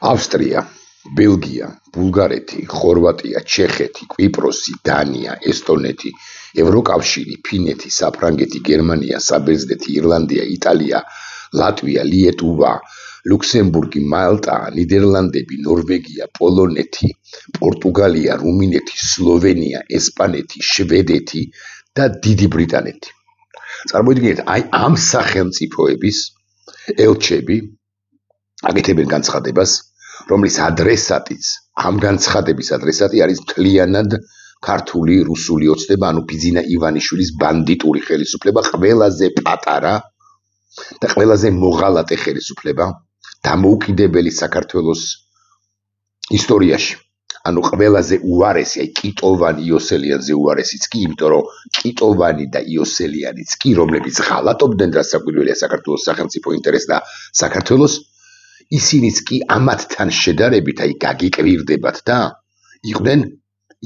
ავსტრია, ბელგია, ბულგარეთი, ხორვატია, ჩეხეთი, კვიპროსი, დანია, ესტონეთი, ევროკავშირი, ფინეთი, საფრანგეთი, გერმანია, საბერძნეთი, ირლანდია, იტალია, ლატვია, ლიეტუვა, ლუქსემბურგი, მალტა, ნიდერლანდები, ნორვეგია, პოლონეთი, პორტუგალია, რუმინეთი, სლოვენია, ესპანეთი, შვედეთი და დიდი ბრიტანეთი. წარმოიდგინეთ, აი ამ სახელმწიფოების ელჩები აკეთებენ განცხადებას, რომლის ადრესატიც, ამ განცხადების ადრესატი არის მთლიანად ქართული რუსული ოცნება, ანუ ბიძინა ივანიშვილის ბანდიტური ხელისუფლება, ყველაზე პატარა და ყველაზე მოღალატე ხელისუფლება დამოუკიდებელი საქართველოს ისტორიაში. ანუ ყველაზე უარესი, აი კიტოვანი იოსელიანზე უარესიც კი, იმიტომ რომ კიტოვანი და იოსელიანიც კი, რომლებიც ღალატობდნენ და საკვირველია საქართველოს სახელმწიფო ინტერესს და საქართველოს, ისინიც კი ამათთან შედარებით აი გაგიკვირდებათ და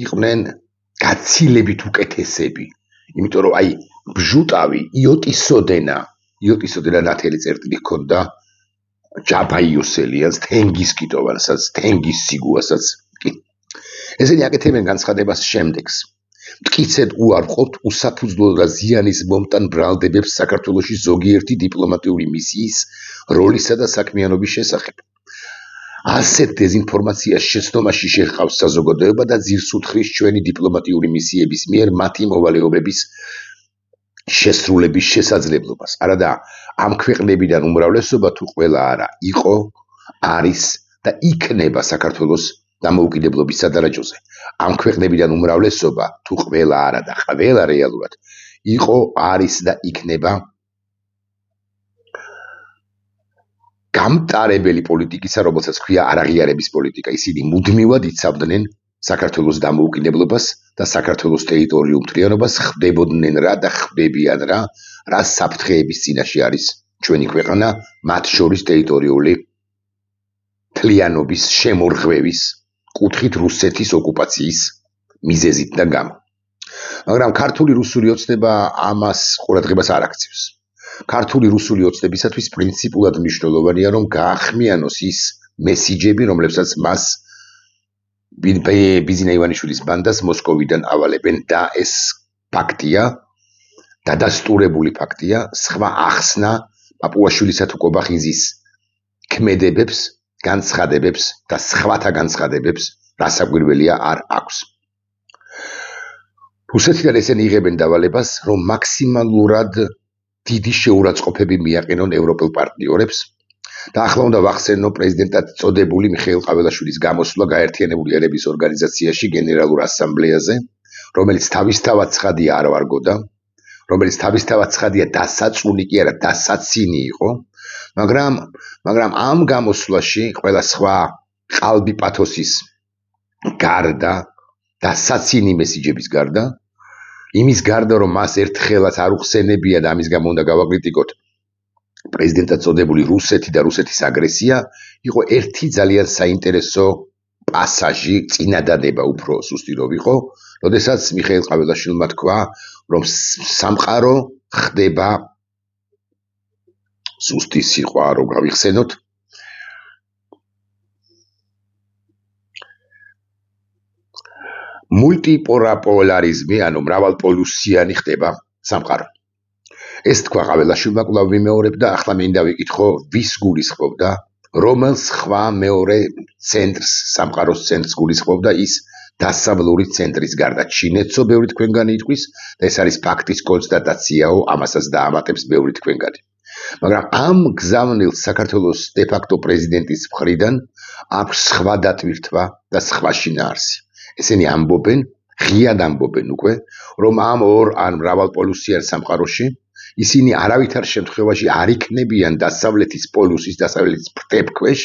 იყვნენ გაცილებით უკეთესები. იმიტომ რომ აი ბჟუტავი იოტისოდენა ნათელი წერტილი ჰქონდა ჯაბა იოსელიანს, თენგიზ კიტოვანსაც, თენგიზ სიგუასაც კი. ესენი აკეთებენ განცხადებას შემდეგს. მტკიცედ უარყოფთ უსაფუძვლო და ზიანის მომტან ბრალდებებს საქართველოში ზოგიერთი დიპლომატიური მისიის როლისა და საქმიანობის შესახებ. ასეთ დეზინფორმაციას შეცდომაში შეჰყავს საზოგადოება და ძირს უთხრის ჩვენი დიპლომატიური მისიების მიერ მათი მოვალეობების შესრულების შესაძლებლობას. არადა ამ ქვეყნებიდან უმრავლესობა თუ ყველა არა იყო, არის და იქნება საქართველოს დამოუკიდებლობის სადარაჯოზე. ამ ქვეყნებიდან უმრავლესობა თუ ყველა არა და ყველა რეალურად იყო, არის და იქნება გამტარებელი პოლიტიკისა, რომელსაც ქვია არაღიარების პოლიტიკა. ისინი მუდმივად იცავდნენ საქართველოს დამოუკიდებლობას და საქართველოს ტერიტორიულ მთლიანობას, ხდებოდნენ რა და ხდებიან რა საფრთხეების წინაშე არის ჩვენი ქვეყანა, მათ შორის ტერიტორიული მთლიანობის შემორღვევის კუთხით რუსეთის ოკუპაციის მიზეზით და გამო. მაგრამ ქართული რუსული ოცნება ამას ყურადღებას არ აქცევს. ქართული რუსული ოცნებისათვის პრინციპულად მნიშვნელოვანია, რომ გაახმიანოს ის მესიჯები, რომლებსაც მას ბიძინა ივანიშვილის ბანდას მოსკოვიდან ავალებენ და ეს ფაქტია, დადასტურებული ფაქტია, სხვა ახსნა პაპუაშვილისა თუ კობახიზის ქმედებებს, განცხადებებს და სხვათა განცხადებებს რასაკვირველია არ აქვს. რუსეთიდან ესენი იღებენ დავალებას, რომ მაქსიმალურად დიდი შეურაცხყოფები მიაყენონ ევროპელ პარტნიორებს და ახლა უნდა ვახსენო პრეზიდენტად წოდებული მიხეილ ყაველაშვილის გამოსვლა გაერთიანებული ერების ორგანიზაციაში გენერალურ ასამბლეაზე, რომელიც თავისთავად ცხადია არ ვარგოდა, რომელიც თავისთავად ცხადია დასაწუნი კი არა, დასაცინი იყო, მაგრამ ამ გამოსვლაში ყველა სხვა ყალბი პათოსის გარდა, დასაცინი მესიჯების გარდა, იმის გარდა რომ მას ერთხელაც არ უხსენებია და ამის გამო უნდა გავაკრიტიკოთ პრეზიდენტად წოდებული რუსეთი და რუსეთის აგრესია, იყო ერთი ძალიან საინტერესო პასაჟი, წინადადება უფრო სუსტი რო ვიყო, როდესაც მიხეილ ყაველაშვილმა თქვა, რომ სამყარო ხდება სუსტი სიყვა რო გავიხსენოთ, მულტიპოლარიზმი, ანუ მრავალპოლუსიანი ხდება სამყარო. ეს თქვა ყაველაშვილმა კვლავ ვიმეორებ და ახლა მინდა ვიკითხო, ვის გულისხმობდა, რომელ სხვა მეორე ცენტრს, სამყაროს ცენტრს გულისხმობდა ის დასავლური ცენტრის გარდა. ჩინეთსო ბევრი თქვენგანი იტყვის და ეს არის ფაქტის კონსტატაციაო, ამასაც დაამატებს ბევრი თქვენგანი. მაგრამ ამ გზავნილ საქართველოს დე-ფაქტო პრეზიდენტის მხრიდან აქვს სხვა დატვირთვა და სხვა შინაარსი. ესენი ამბობენ, ღიად ამბობენ უკვე, რომ ამ ორ ან მრავალპოლუსიან სამყაროში ისინი არავითარ შემთხვევაში არ იქნებიან დასავლეთის პოლუსის, დასავლეთის ფრთებქვეშ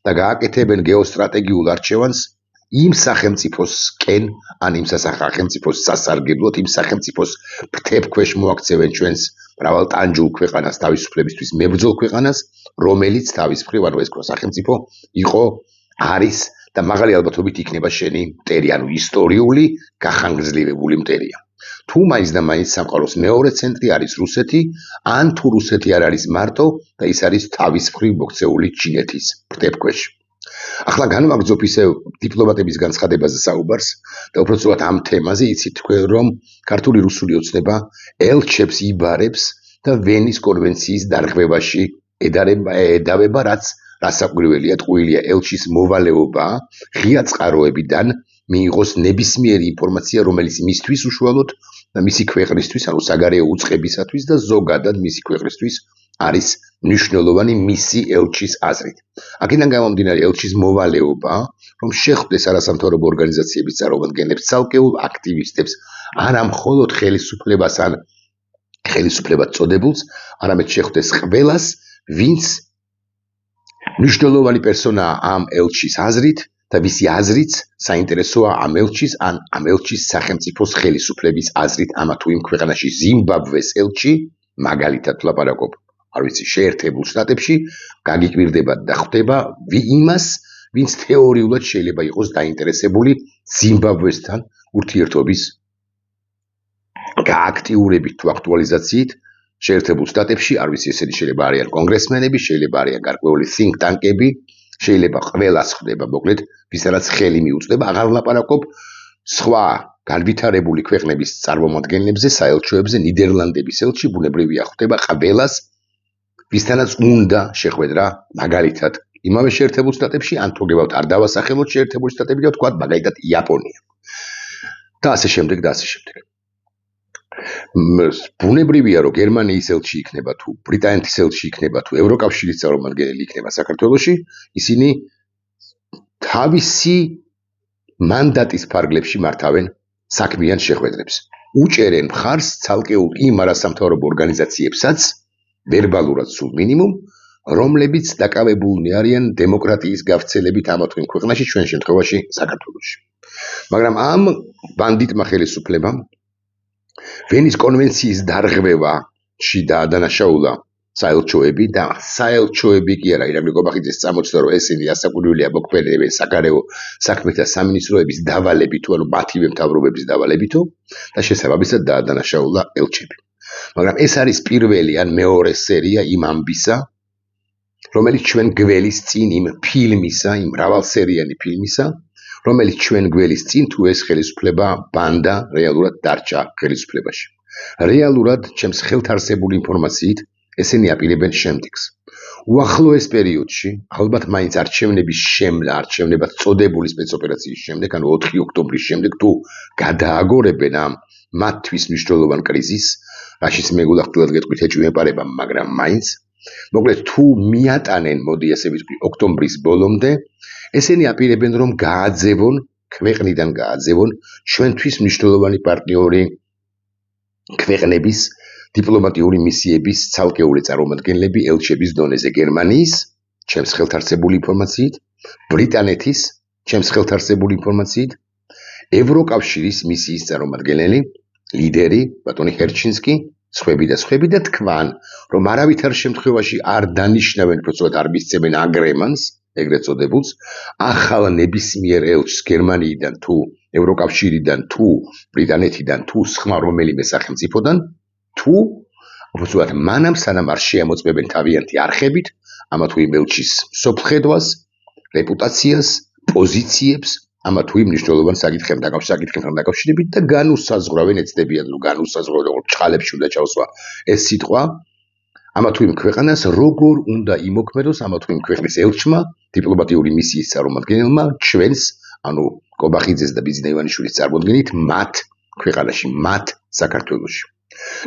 და გააკეთებენ გეოსტრატეგიულ არჩევანს იმ სახელმწიფოსკენ, ან იმ სახელმწიფოს სასარგებლოდ, იმ სახელმწიფოს ფრთებქვეშ მოაქცევენ ჩვენს მრავალტანჯულ ქვეყანას, თავისუფლებისთვის მებრძოლ ქვეყანას, რომელიც თავის მხრივ, ანუ ეს სახელმწიფო იყო, არის და მაღალი ალბათობით იქნება შენი მტერი, ანუ ისტორიული გახანგრძლივებული მტერია. თუ მაინც და მაინც სამყაროს მეორე ცენტრი არის რუსეთი, ან თუ რუსეთი არ არის მარტო და ის არის თავის მხრივ მოქცეული ჩინეთის ფრთებქვეშ. ახლა განვაგრძობ ისევ დიპლომატების განცხადებაზე საუბარს და უბრალოდ ამ თემაზე იცით თქვენ რომ ქართული რუსული ოცნება ელჩებს იბარებს და ვენის კონვენციის დარღვევაში ედავება რაც რასაკვირველია ტყუილია ელჩის მოვალეობა ღია წყაროებიდან მიიღოს ნებისმიერი ინფორმაცია რომელიც მისთვის უშუალოდ და მისი ქვეყნისთვის ანუ საგარეო უწყებისათვის და ზოგადად მისი ქვეყნისთვის არის მნიშვნელოვანი მისი ელჩის აზრით. აქედან გამომდინარე ელჩის მოვალეობა, რომ შეხვდეს არასამთავრობო ორგანიზაციების წარმომადგენლებს, ცალკეულ აქტივისტებს, არა მხოლოდ ხელისუფლებას ან ხელისუფლებად წოდებულს, არამედ შეხვდეს ყველას, ვინც მნიშვნელოვანი პერსონაა ამ ელჩის აზრით და ვისი აზრიც საინტერესოა ამ ელჩის ან ამ ელჩის სახელმწიფოს ხელისუფლების აზრით ამა თუ იმ ქვეყანაში ზიმბაბვეს ელჩი მაგალითად ვლაპარაკობ არ ვიცი შეერთებულ შტატებში გაგიკვირდება და ხვდება იმას ვინც თეორიულად შეიძლება იყოს დაინტერესებული ზიმბაბვესთან ურთიერთობის გააქტიურებით თუ აქტუალიზაციით შეერთებულ შტატებში არ ვიცი ესენი შეიძლება არიან კონგრესმენები შეიძლება არიან გარკვეული think tank-ები შეიძლება ყველას ხვდება მოკლედ ვისაც ხელი მიუწვდება აღარ ვლაპარაკობ სხვა განვითარებული ქვეყნების წარმომადგენლებზე საელჩოებზე ნიდერლანდების ელჩი ბუნებრივია ხვდება ყველას ვისთანაც უნდა შეხვედრა მაგალითად იმავე შეერთებულ შტატებში ან თუ გებავთ არ დავასახელოთ შეერთებულ შტატები და ვთქვათ მაგალითად იაპონია და ასე შემდეგ და ასე შემდეგ ბუნებრივია რომ გერმანიის ელჩი იქნება თუ ბრიტანეთის ელჩი იქნება თუ ევროკავშირის წარმომადგენელი იქნება საქართველოში ისინი თავისი მანდატის ფარგლებში მართავენ საქმიან შეხვედრებს უჭერენ მხარს ცალკეულ იმ არასამთავრობო ორგანიზაციებსაც ვერბალურად სულ მინიმუმ რომლებიც დაკავებულნი არიან დემოკრატიის გავრცელებით ამა თუ იმ ქვეყანაში ჩვენ შემთხვევაში საქართველოში მაგრამ ამ ბანდიტმა ხელისუფლებამ ვენის კონვენციის დარღვევაში დაადანაშაულა საელჩოები და საელჩოები კი არა ირაკლი კობახიძეს წამოწდა რომ ესენი ასაკვირველია მოქმედებენ საგარეო საქმეთა სამინისტროების დავალებით თუ ანუ მათივე მთავრობების დავალებითო და შესაბამისად დაადანაშაულა ელჩები მაგრამ ეს არის პირველი ან მეორე სერია იმ ამბისა რომელიც ჩვენ გველის წინ იმ ფილმისა იმ მრავალსერიანი ფილმისა რომელიც ჩვენ გველის წინ თუ ეს ხელისუფლება ბანდა რეალურად დარჩა ხელისუფლებაში რეალურად ჩემს ხელთარსებული ინფორმაციით ესენი აპირებენ შემდეგს უახლოეს პერიოდში ალბათ მაინც არჩევნების არჩევნებად წოდებული სპეცოპერაციის შემდეგ ანუ 4 ოქტომბრის შემდეგ თუ გადააგორებენ ამ მათთვის მნიშვნელოვან კრიზისს რაშიც მეგულახდილად გეტყვით ეჭვმეპარება მაგრამ მაინც მოკლედ თუ მიატანენ მოდი ასე ვიტყვი ოქტომბრის ბოლომდე ესენი აპირებენ რომ გააძევონ ქვეყნიდან გააძევონ ჩვენთვის მნიშვნელოვანი პარტნიორი ქვეყნების დიპლომატიური მისიების ცალკეული წარმომადგენლები ელჩების დონეზე გერმანიის ჩემს ხელთარსებული ინფორმაციით ბრიტანეთის ჩემს ხელთარსებული ინფორმაციით ევროკავშირის მისიის წარმომადგენელი ლიდერი ბატონი ჰერჩინსკი სხვები და თქვან რომ არავითარ შემთხვევაში არ დანიშნავენ პროცედურად არ მისცემენ აგრემანს ეგრეთ წოდებულს ახალ ნებისმიერ ელჩს გერმანიიდან თუ ევროკავშირიდან თუ ბრიტანეთიდან თუ სხვა რომელიმე სახელმწიფოდან თუ უბრალოდ მანამ სანამ არ შეამოწმებენ თავიანთი არხებით ამა თუ იმ ელჩის სოფლხედვას რეპუტაციას პოზიციებს ამა თუ იმ მნიშვნელოვან საკითხებთან დაკავშირებით და განუსაზღვრავენ ეცდებიან რომ განუსაზღვრავენ რომ ჩხალებში უნდა ჩავსვა ეს სიტყვა ამა თუ იმ ქვეყანას როგორ უნდა იმოქმედოს ამა თუ იმ ქვეყნის ელჩმა დიპლომატიური მისიის წარმომადგენელმა ჩვენს ანუ კობახიძეს და ბიზნა ივანიშვილის წარმოდგენით მათ ქვეყანაში მათ საქართველოში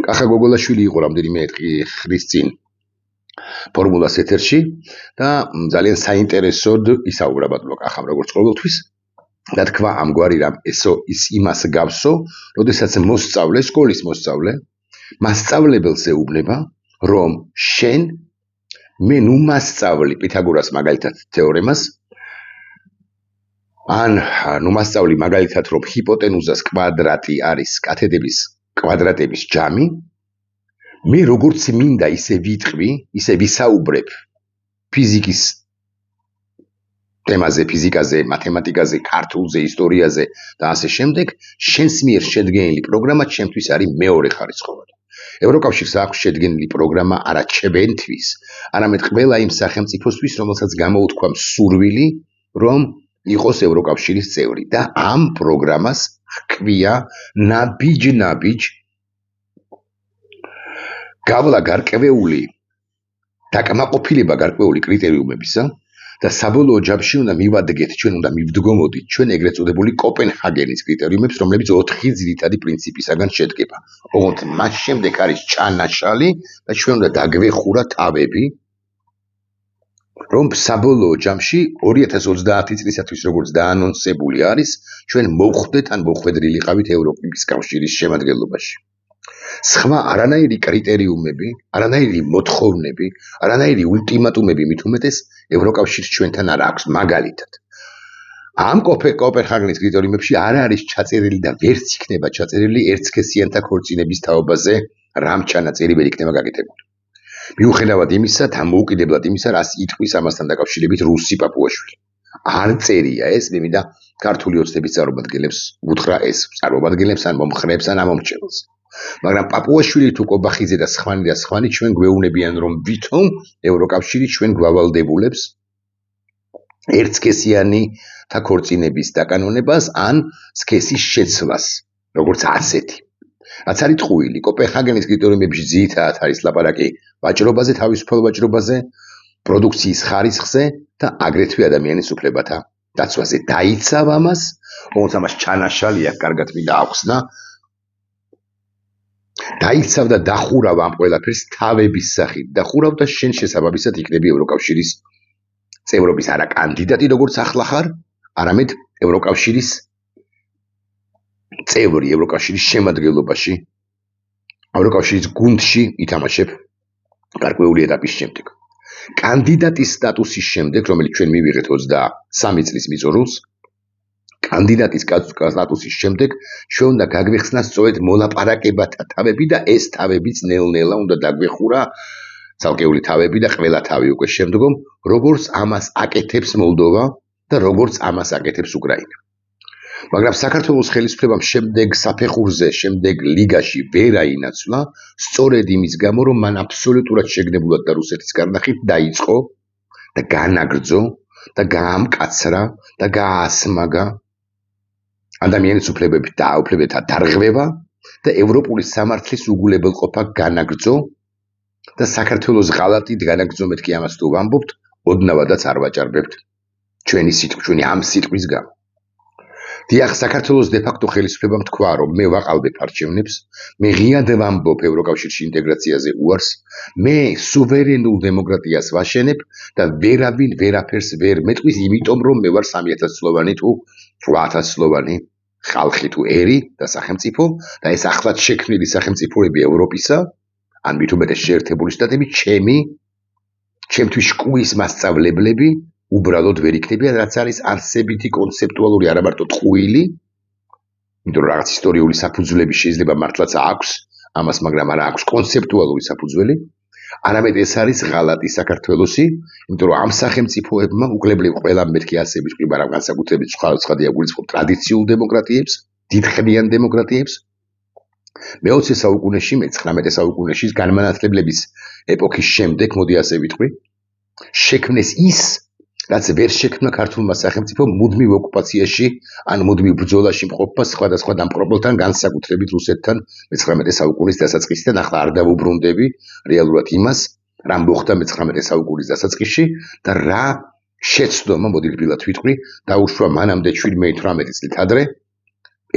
კახა გოგოლაშვილი იყო რამდენიმე ხნის წინ ფორმულას ეთერში და ძალიან საინტერესოდ ისაუბრა ბატონო კახამ როგორც ყოველთვის და თქვა ამგვარი რამ ის იმას გავსო როდესაც მოსწავლე სკოლის მოსწავლე მასწავლებელს ეუბნება რომ შენ მე ნუ მასწავლი პითაგორას მაგალითად თეორემას ან ნუ მასწავლი მაგალითად რომ ჰიპოტენუზას კვადრატი არის კათედების კვადრატების ჯამი მე როგორც მინდა ისე ვიტყვი ისე ვისაუბრებ ფიზიკის თემაზე ფიზიკაზე მათემატიკაზე ქართულზე ისტორიაზე და ასე შემდეგ შენს მიერ შედგენილი პროგრამა ჩემთვის არის მეორე ხარისხოვანი ევროკავშირს აქვს შედგენილი პროგრამა არა ჩვენთვის არამედ ყველა იმ სახელმწიფოსთვის რომელსაც გამოუთქვა სურვილი რომ იყოს ევროკავშირის წევრი და ამ პროგრამას ჰქვია ნაბიჯ გავლა გარკვეული დაკმაყოფილება გარკვეული კრიტერიუმებისა და საბოლოო ჯამში უნდა მივადგეთ, ჩვენ უნდა მივდგომოდით ჩვენ ეგრეთ წოდებული კოპენჰაგენის კრიტერიუმებს, რომლებიც 4 ძირითადი პრინციპისაგან შედგება. ოღონდ მას შემდეგ არის ჩანაშალი და ჩვენ უნდა დაგვეხურა თავები, რომ საბოლოო ჯამში 2030 წლისათვის როგორც დაანონსებული არის, ჩვენ მოვხვდეთ ან მოხვედრილი ყავით ევროპის კავშირის შემადგენლობაში. სხვა არანაირი კრიტერიუმები, არანაირი მოთხოვნები, არანაირი ულტიმატუმები მით უმეტეს ევროკავშირს ჩვენთან არ აქვს. მაგალითად, ამ კოპენჰაგენის კრიტერიუმებში არ არის ჩაწერილი და ვერც იქნება ჩაწერილი ერთსქესიანთა ქორწინების თაობაზე რამ ჩანაწერი ვერ იქნება გაკეთებული. მიუხედავად იმისა, დამოუკიდებლად იმისა, რას იტყვის ამასთან დაკავშირებით რუსი პაპუაშვილი. არ წერია ეს, მემიდა ქართული ოცნების წარმომადგენლებს უთხრა ეს, წარმომადგენლებს ან მომხრეებს ან ამომრჩეველს. მაგრამ პაპუაშვილი თუ კობახიძე და სხვანი ჩვენ გვეუბნებიან, რომ ვითომ ევროკავშირი ჩვენ გვავალდებულებს ერთსქესიანთა ქორწინების დაკანონებას ან სქესის შეცვლას, როგორც ასეთი. რაც არის ტყუილი, კოპენჰაგენის კრიტერიუმებში ძირითადად არის ლაპარაკი ვაჭრობაზე, თავისუფალ ვაჭრობაზე, პროდუქციის ხარისხზე და აგრეთვე ადამიანის უფლებათა დაცვაზე. დაიცავ ამას, ოღონდ ამას ჩანაშალი აქვს, კარგად მინდა ახსნა. დაიცავ და დახურავ ამ ყველაფერს თავების სახით. დახურავ და შენ შესაბამისად იქნები ევროკავშირის წევრობის არა კანდიდატი, როგორც ახლა ხარ, არამედ ევროკავშირის წევრი, ევროკავშირის შემადგენლობაში, ევროკავშირის გუნდში ითამაშებ გარკვეული ეტაპის შემდეგ. კანდიდატის სტატუსის შემდეგ, რომელიც ჩვენ მივიღეთ 23 წლის მიწურულს, კანდიდატის სტატუსის შემდეგ ჩვენ უნდა გაგვეხსნა სწორედ მოლაპარაკებათა თავები და ეს თავებიც ნელ-ნელა უნდა დაგვეხურა ცალკეული თავები და ყველა თავი უკვე შემდგომ, როგორც ამას აკეთებს მოლდოვა და როგორც ამას აკეთებს უკრაინა. მაგრამ საქართველოს ხელისუფლებამ შემდეგ საფეხურზე, შემდეგ ლიგაში ვერ აინაცვლა, სწორედ იმის გამო, რომ მან აბსოლუტურად შეგნებულად და რუსეთის გარნახით დაიწყო და განაგრძო და გაამკაცრა და გაასმაგა ადამიანის უფლებებთა დარღვევა და ევროპული სამართლის უგულებელყოფა განაგრძო და საქართველოს ღალატით განაგრძომეთ კი ამას თუ ვამბობთ, ოდნავადაც არ ვაჭარბებთ ჩვენი ამ სიტყვის გამო. დიახ, საქართველოს დე-ფაქტო ხელისუფლებამ თქვა, რომ მე ვაყალბებ არჩევნებს, მე ღიად ვამბობ ევროკავშირში ინტეგრაციაზე უარს, მე სუვერენულ დემოკრატიას ვაშენებ და ვერავინ ვერაფერს ვერ მეტყვის, იმიტომ რომ მე ვარ 3000 წლოვანი თუ 8000 წლოვანი ხალხი თუ ერი და სახელმწიფო და ეს ახლად შექმნილი სახელმწიფოები ევროპისა, ან მით უმეტეს შეერთებული შტატები, ჩემთვის შკუის მასწავლებლები უბრალოდ ვერ იქნებიან, რაც არის არსებითი კონცეპტუალური, არა მარტო ტყუილი, იმიტომ რომ რაღაც ისტორიული საფუძვლები შეიძლება მართლაც აქვს ამას, მაგრამ არ აქვს კონცეპტუალური საფუძველი, არამედ ეს არის ღალატი საქართველოსი, იმიტომ რომ ამ სახელმწიფოებმა უკლებლივ ყველა მეთქი ასე ვიტყვი, მაგრამ განსაკუთრებით სხვა დიაგულისხმობ ტრადიციულ დემოკრატიებს, დიდხნიან დემოკრატიებს. მე-20 საუკუნეში, მე-19 საუკუნეში განმანათლებლების ეპოქის შემდეგ, მოდი ასე ვიტყვი, შექმნეს ის, რაც ვერ შექმნა ქართულმა სახელმწიფომ მუდმივ ოკუპაციაში ან მუდმივ ბრძოლაში მყოფმა სხვადასხვა დამპყრობელთან, განსაკუთრებით რუსეთთან მე-19 საუკუნის დასაწყისიდან. ახლა არ დავუბრუნდები რეალურად იმას, რა მოხდა მე-19 საუკუნის დასაწყისში და რა შეცდომა, მოდი რბილად ვიტყვი, დაუშვა მანამდე 17-18 წლით ადრე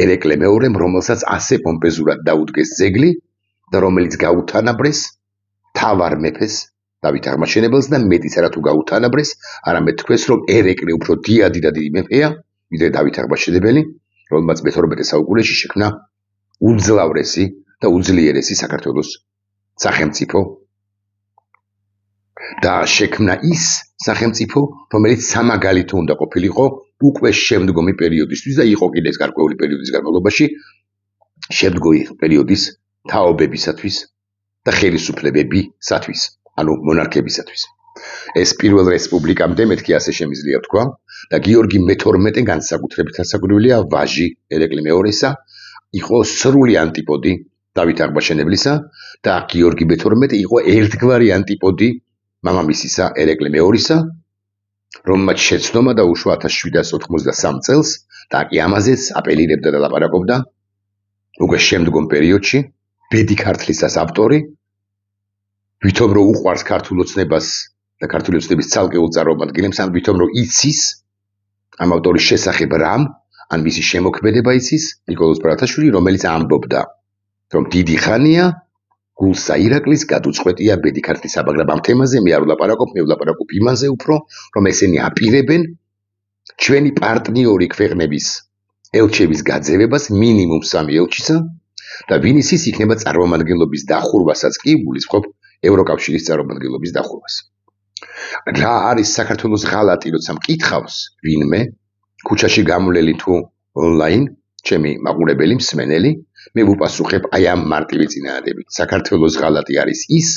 ერეკლე მეორემ, რომელსაც ასე პომპეზურად დაუდგეს ძეგლი და რომელიც გაუთანაბრეს თავარ მეფეს დავით აღმაშენებელს და მეტიც არა თუ გაუთანაბრეს, არამედ თქვეს, რომ ერეკლე უფრო დიადი და დიდი მეფეა, ვიდრე დავით აღმაშენებელი, რომელმაც მე-12 საუკუნეში შექმნა უძლავრესი და უძლიერესი საქართველოს სახელმწიფო და შექმნა ის სახელმწიფო, რომელიც სამაგალითო უნდა ყოფილიყო უკვე შემდგომი პერიოდისთვის და იყო კიდეც გარკვეული პერიოდის განმავლობაში შემდგომი პერიოდის თაობებისათვის და ხელისუფლებებისათვის, ანუ მონარქებისათვის. ეს პირველ რესპუბლიკამდე მეთქი ასე შემიძლია ვთქვა და გიორგი მე-12 განსაკუთრებით ასაკურვილია ვაჟი ერეკლე მეორესა, იყო სრული ანტიპოდი დავით აღმაშენებლისა და გიორგი მე-12 იყო ერთგვარი ანტიპოდი მამამისისა ერეკლე მეორისა რომელმაც შეცდომა დაუშვა 1793 წელს და კი ამაზეც აპელირებდა და ლაპარაკობდა უკვე შემდგომ პერიოდში ბედი ქართლისას ავტორი, ვითომ რომ უყვარს ქართულ ოცნებას და ქართული ოცნების ცალკეულ წარმომადგენლებს, ან ვითომ რომ იცის ამ ავტორის შესახებ რამ, ან მისი შემოქმედება იცის, ნიკოლოზ ბრათაშვილი, რომელიც ამბობდა, რომ დიდი ხანია გულსა ირაკლის გადუწყვეტია ბედი ქართლისა, მაგრამ ამ თემაზე მე არ ვლაპარაკობ, მე ვლაპარაკობ იმაზე უფრო, რომ ესენი აპირებენ ჩვენი პარტნიორი ქვეყნების ელჩების გაძევებას მინიმუმ 3 ელჩისა და ვინის ის იქნება წარმომადგენლობის დახურვასაც კი გულისხმობ ევროკავშირის წარმომადგენლობის დახურვას. რა არის საქართველოს ღალატი, როცა მკითხავს ვინმე ქუჩაში გამვლელი თუ ონლაინ, ჩემი მაყურებელი მსმენელი, მე ვუპასუხებ აი ამ მარტივი წინადადებით. საქართველოს ღალატი არის ის,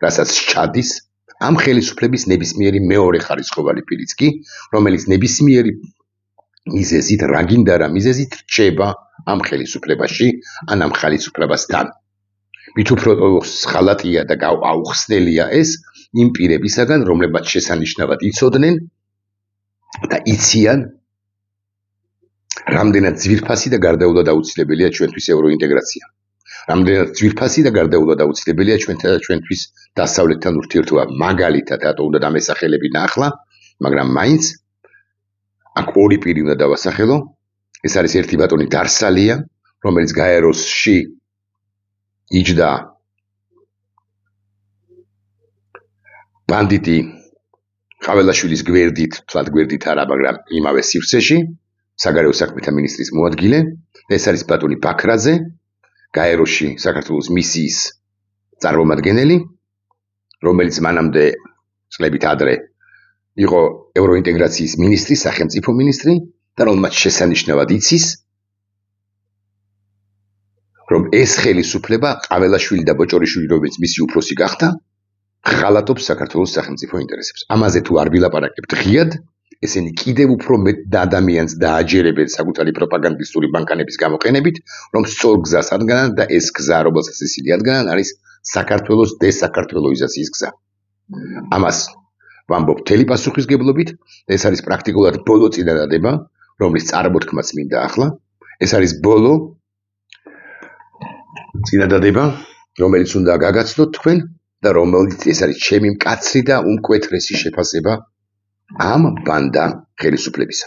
რასაც სჩადის ამ ხელისუფლების ნებისმიერი მეორე ხარისხოვანი პირიც კი, რომელიც ნებისმიერი მიზეზით, რა გინდა რა მიზეზით რჩება ამ ხელისუფლებაში, ან ამ ხელისუფლებასთან. მით უფრო ღალატია და აუხსნელია ეს იმ პირებისაგან, რომლებმაც შესანიშნავად იცოდნენ და იციან რამდენად ძვირფასი და გარდაულად აუცილებელია ჩვენთვის ევროინტეგრაცია. რამდენად ძვირფასი და გარდაულად აუცილებელია ჩვენთვის დასავლეთთან ურთიერთობა. მაგალითად, რატო უნდა დამესახელებინა ახლა, მაგრამ მაინც აქ ორი პირი უნდა დავასახელო. ეს არის ერთი ბატონი დარსალია, რომელიც გაეროსში იჯდა ბანდიტი ყაველაშვილის გვერდით, თლად გვერდით არა, მაგრამ იმავე სივრცეში, საგარეო საქმეთა მინისტრის მოადგილე, ეს არის ბატონი ბაქრაძე, გაეროში საქართველოს მისიის წარმომადგენელი, რომელიც მანამდე წლებით ადრე იყო ევროინტეგრაციის მინისტრი, სახელმწიფო მინისტრი და რომელმაც შესანიშნავად იცის, რომ ეს ხელისუფლება ყაველაშვილი და ბოჭორიშვილი, რომელიც მისი უფროსი გახდა, ღალატობს საქართველოს სახელმწიფო ინტერესებს. ამაზე თუ არ ვილაპარაკებთ ღიად, ესენი კიდევ უფრო მეტ ადამიანს დააჯერებენ საკუთარი პროპაგანდისტური ბანკანების გამოყენებით, რომ სწორ გზას ადგანან და ეს გზა, რომელსაც ისინი ადგანან, არის საქართველოს დესაქართლოიზაციის გზა. ამას ვამბობ მთელი პასუხისგებლობით, ეს არის პრაქტიკულად ბოლო წინადადება, რომლის წარმოთქმაც მინდა ახლა. ეს არის ბოლო წინადადება, რომელიც უნდა გაგაცნოთ თქვენ და რომელიც ეს არის ჩემი მკაცრი და უმკვეთრესი შეფასება ამ ბანდა ხელისუფლებისა.